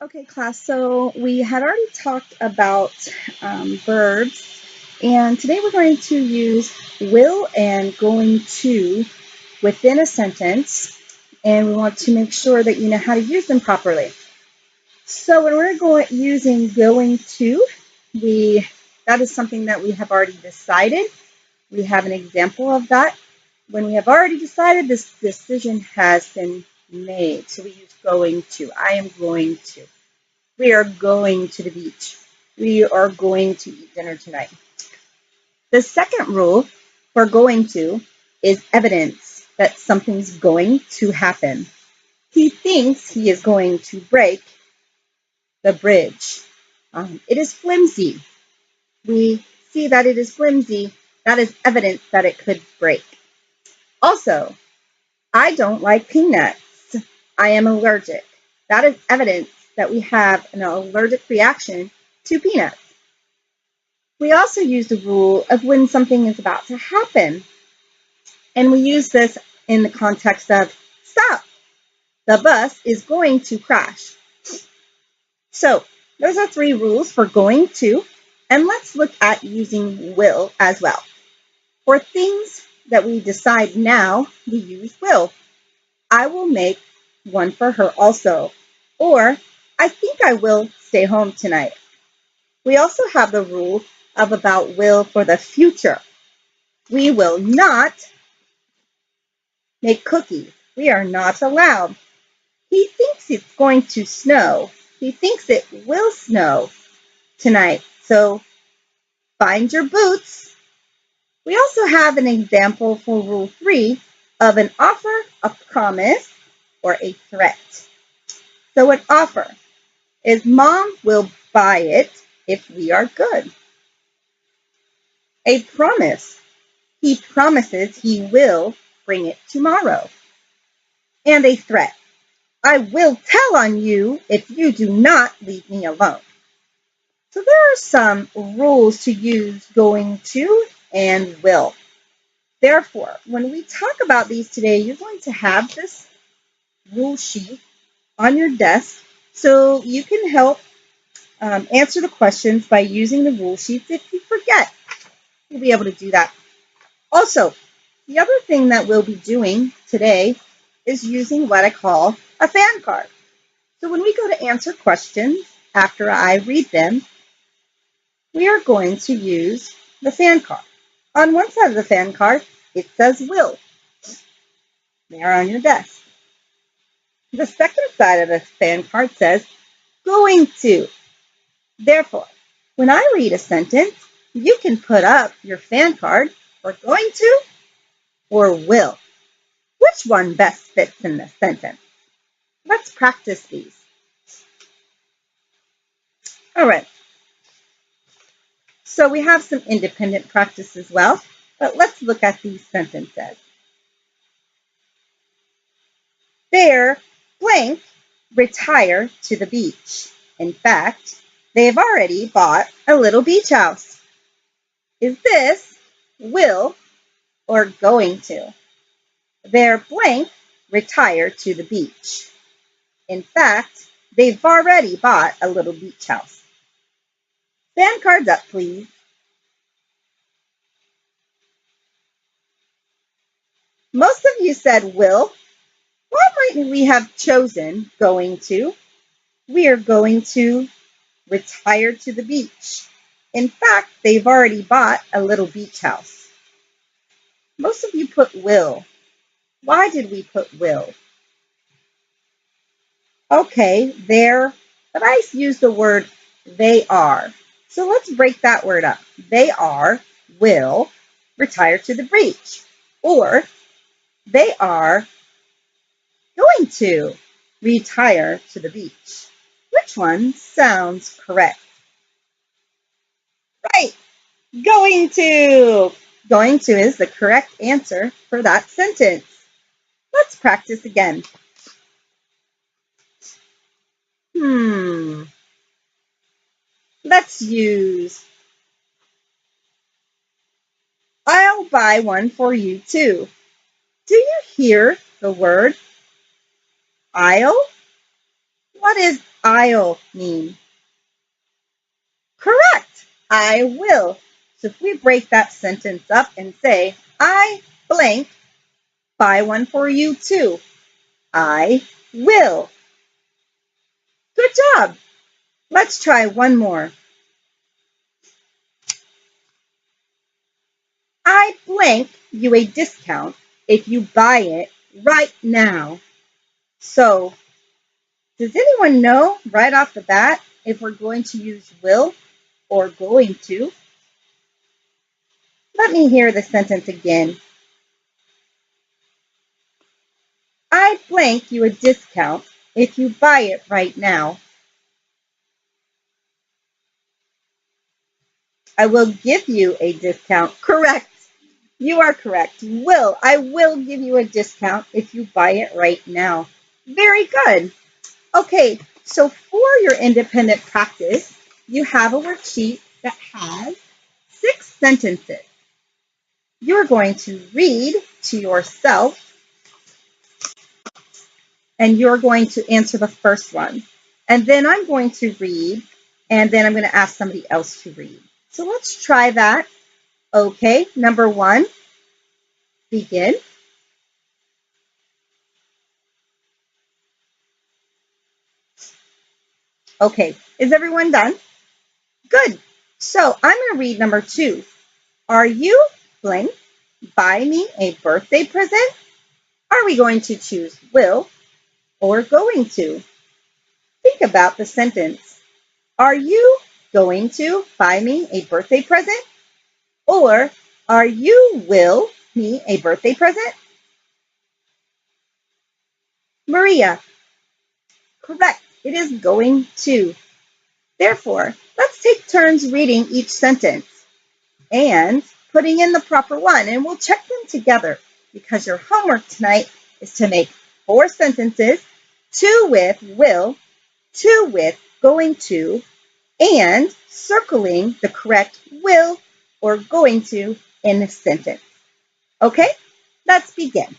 Okay, class, so we had already talked about verbs, and today we're going to use will and going to within a sentence, and we want to make sure that you know how to use them properly. So when we're using going to, that is something that we have already decided. We have an example of that. When we have already decided, this decision has been made. So we use going to. I am going to. We are going to the beach. We are going to eat dinner tonight. The second rule for going to is evidence that something's going to happen. He thinks he is going to break the bridge. It is flimsy. We see that it is flimsy. That is evidence that it could break. Also, I don't like peanuts. I am allergic. That is evidence that we have an allergic reaction to peanuts. We also use the rule of when something is about to happen. And we use this in the context of stop. The bus is going to crash. So those are 3 rules for going to. And let's look at using will as well. For things that we decide now, we use will. I will make one for her also. Or I think I will stay home tonight. We also have the rule of about will for the future. We will not make cookies. We are not allowed. He thinks it's going to snow. He thinks it will snow tonight. So find your boots. We also have an example for rule 3 of an offer, a promise, or a threat. So an offer is mom will buy it if we are good. A promise, he promises he will bring it tomorrow. And a threat, I will tell on you if you do not leave me alone. So there are some rules to use going to and will. Therefore, when we talk about these today, you're going to have this rule sheet on your desk so you can help answer the questions by using the rule sheets. If you forget, you'll be able to do that. Also, the other thing that we'll be doing today is using what I call a fan card. So when we go to answer questions after I read them, we are going to use the fan card. On one side of the fan card, it says will. There on your desk. The second side of the fan card says going to. Therefore, when I read a sentence, you can put up your fan card for going to or will. Which one best fits in the sentence? Let's practice these. All right. So we have some independent practice as well, but let's look at these sentences. They're blank retire to the beach. In fact, they've already bought a little beach house. Is this will or going to? They're blank retire to the beach. In fact, they've already bought a little beach house. Fan cards up, please. Most of you said will. Why mightn't we have chosen going to? We are going to retire to the beach. In fact, they've already bought a little beach house. Most of you put will. Why did we put will? Okay, there, but I used the word they are. So let's break that word up. They are, will, retire to the beach. Or they are going to retire to the beach. Which one sounds correct? Right, going to. Going to is the correct answer for that sentence. Let's practice again. Let's use I'll buy one for you too. Do you hear the word I'll? What does I'll mean? Correct. I will. So if we break that sentence up and say, I blank buy one for you too. I will. Good job. Let's try one more. I blank you a discount if you buy it right now. So, does anyone know right off the bat if we're going to use will or going to? Let me hear the sentence again. I blank you a discount if you buy it right now. I will give you a discount. Correct. You are correct. Will. I will give you a discount if you buy it right now. Very good. Okay, so for your independent practice, you have a worksheet that has 6 sentences. You're going to read to yourself, and you're going to answer the first one. And then I'm going to read, and then I'm going to ask somebody else to read. So let's try that. Okay, number 1, begin. Okay, is everyone done? Good. So I'm going to read number 2. Are you blank? Buy me a birthday present? Are we going to choose will or going to? Think about the sentence. Are you going to buy me a birthday present? Or are you will me a birthday present? Maria, correct. It is going to. Therefore, let's take turns reading each sentence and putting in the proper one, and we'll check them together because your homework tonight is to make 4 sentences, 2 with will, 2 with going to, and circling the correct will or going to in the sentence. Okay, let's begin.